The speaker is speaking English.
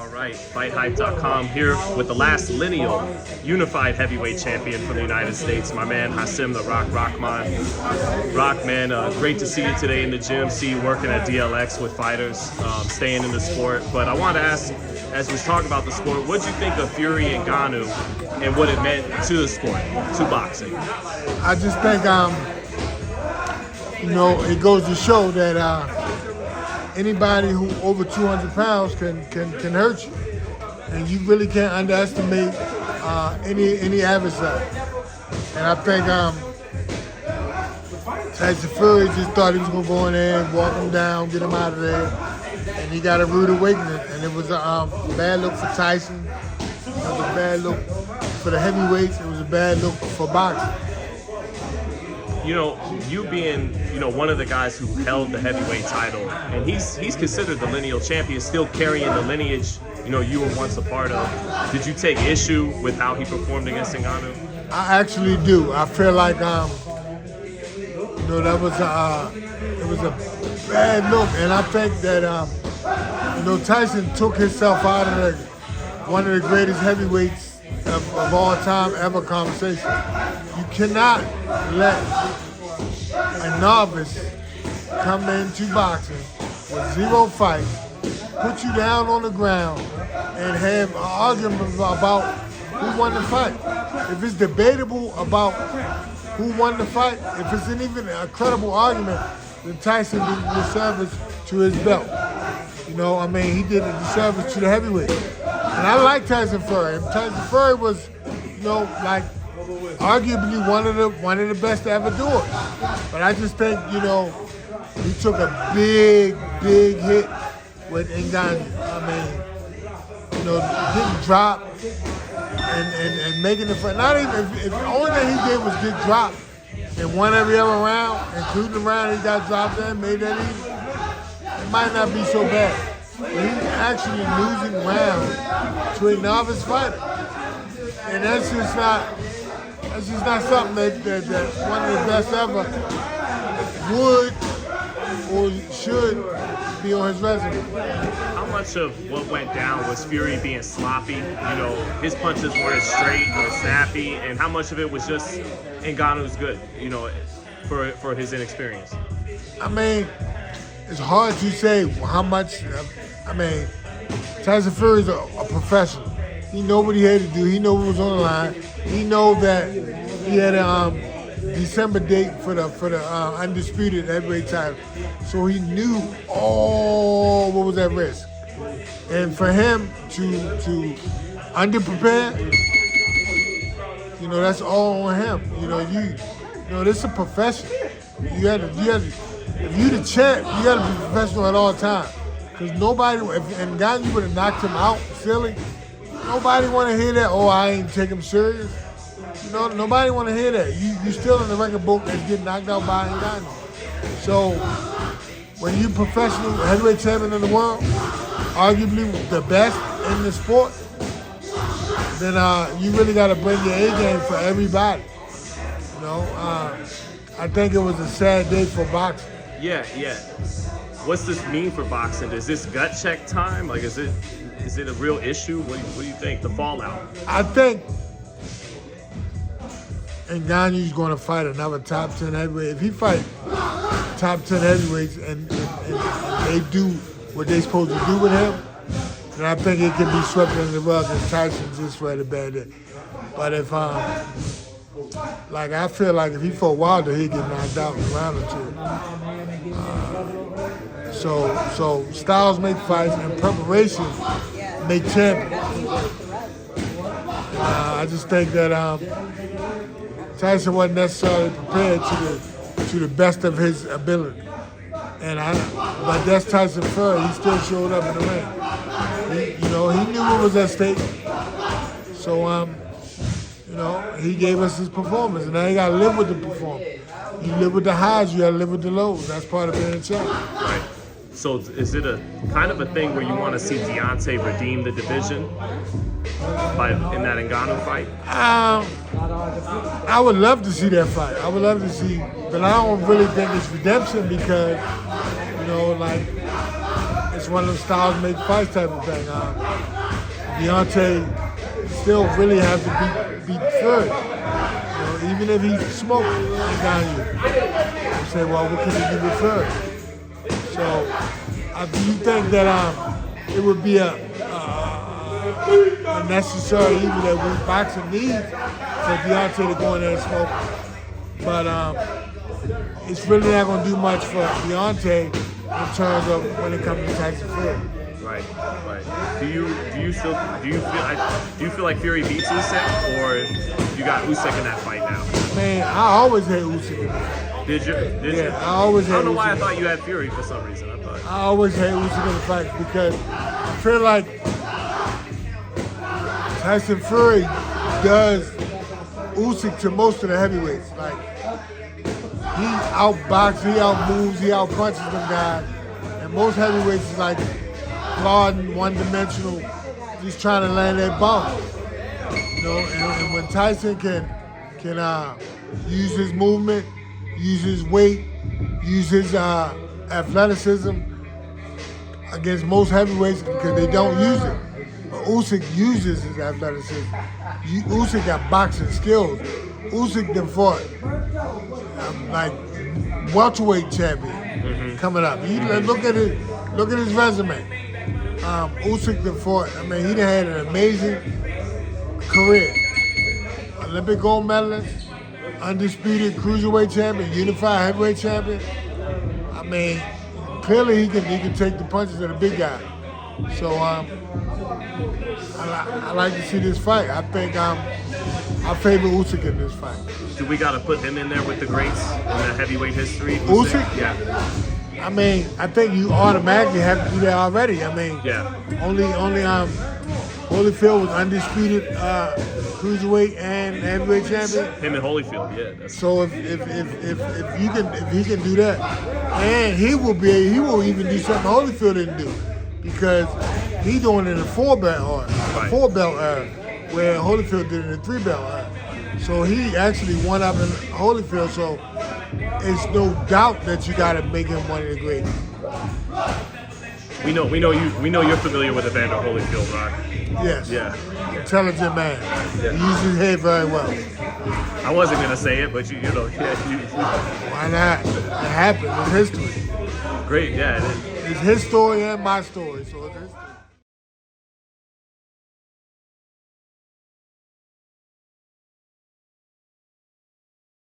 All right, FightHype.com here with the last lineal unified heavyweight champion from the United States, my man Hasim the Rock Rahman. Rock, man, great to see you today in the gym, see you working at DLX with fighters, staying in the sport. But I wanted to ask, as we talk about the sport, what did you think of Fury and Ngannou and what it meant to the sport, to boxing? I just think, it goes to show that anybody who over 200 pounds can hurt you, and you really can't underestimate any adversary. And I think Tyson Fury just thought he was gonna go in there and walk him down, get him out of there, and he got a rude awakening. And it was a bad look for Tyson. It was a bad look for the heavyweights. It was a bad look for boxing. You know, you being, one of the guys who held the heavyweight title, and he's considered the lineal champion, still carrying the lineage, you were once a part of. Did you take issue with how he performed against Ngannou? I actually do. I feel like, that was it was a bad look, and I think that, Tyson took himself out of one of the greatest heavyweights of all time ever conversation. You cannot let a novice come into boxing with 0 fights, put you down on the ground, and have an argument about who won the fight. If it's debatable about who won the fight, if it's even a credible argument, then Tyson did a disservice to his belt. He did a disservice to the heavyweight. And I like Tyson Fury. Tyson Fury was, arguably one of the best to ever do it. But I just think, he took a big hit with Ngannou. Getting dropped and making the fight. Not even if the only thing he did was get dropped and won every other round, including the round he got dropped in, made that easy. It might not be so bad. But he's actually losing rounds to a novice fighter. And that's just not something that one of the best ever would or should be on his resume. How much of what went down was Fury being sloppy? His punches weren't straight or snappy, and how much of it was just Ngannou's good, for his inexperience? It's hard to say how much. Tyson Fury's a professional. He know what he had to do. He know what was on the line. He know that he had a December date for the undisputed heavyweight title. So he knew what was at risk. And for him to underprepare, that's all on him. This is a profession. If you the champ, you gotta be professional at all times. Because nobody, if Ngannou would have knocked him out silly, nobody want to hear that, I ain't take him serious. Nobody want to hear that. You still in the record book as getting knocked out by Ngannou. So, when you professional heavyweight champion in the world, arguably the best in the sport, then you really got to bring your A game for everybody. I think it was a sad day for boxing. Yeah. What's this mean for boxing? Is this gut check time? Is it a real issue? What do you think, the fallout? I think Ngannou's going to fight another top 10 heavyweight. If he fight top 10 heavyweights and they do what they're supposed to do with him, then I think it can be swept under the rug and Tyson just read a bad day. But if I feel like if he fought Wilder, he'd get knocked out in a round or two. So styles make fights and preparation make champions. I just think that Tyson wasn't necessarily prepared to the best of his ability. But that's Tyson Fury. He still showed up in the ring. He knew what was at stake. So he gave us his performance, and now you gotta live with the performance. You live with the highs, you gotta live with the lows. That's part of being a champion. Right. So is it a kind of a thing where you want to see Deontay redeem the division in that Ngannou fight? I would love to see that fight. I would love to see, but I don't really think it's redemption because, it's It's one of those styles make fights type of thing. Deontay still really has to beat Fury. Even if he smoked Ngannou, you say, well, what can he do with Fury? So, do you think that it would be a necessary evil that boxing needs for Deontay to go in there and smoke? But it's really not going to do much for Deontay in terms of when it comes to Tyson Fury. Right. Do you feel like Fury beats Usyk, or you got Usyk in that fight now? Man, I always had Usyk. Did you? I always had I don't know Usyk. why I thought you had Fury for some reason. I always had Usyk in the fight because I feel like Tyson Fury does Usyk to most of the heavyweights. Like, he outboxes, he outmoves, he outpunches them guys. And most heavyweights is like flawed and one-dimensional, just trying to land that bomb. And when Tyson can use his movement, use his weight, use his athleticism against most heavyweights because they don't use it. But Usyk uses his athleticism. Usyk got boxing skills. Usyk then fought like welterweight champion coming up. Look at his resume. Usyk then fought. I mean, he done had an amazing career. Olympic gold medalist, undisputed cruiserweight champion, unified heavyweight champion. I mean, clearly he can take the punches of the big guy. So I like to see this fight. I think I favor Usyk in this fight. Do we got to put him in there with the greats in the heavyweight history? Usyk? Yeah. I mean, I think you automatically have to do that already. I mean, only Holyfield was undisputed cruiserweight and heavyweight champion. Him and Holyfield, yeah. So if he can do that, and he will even do something Holyfield didn't do, because he doing it in a 4-belt era, where Holyfield did it in a 3-belt era. So he actually won up in Holyfield. So it's no doubt that you got to make him one of the greatest. We know you're familiar with Evander Holyfield, Rock. Yes. Yeah. Intelligent man. He uses his head very well. I wasn't gonna say it, but you know. Why not? It happened. It's history. Great, yeah. It's his story and my story, so it's history.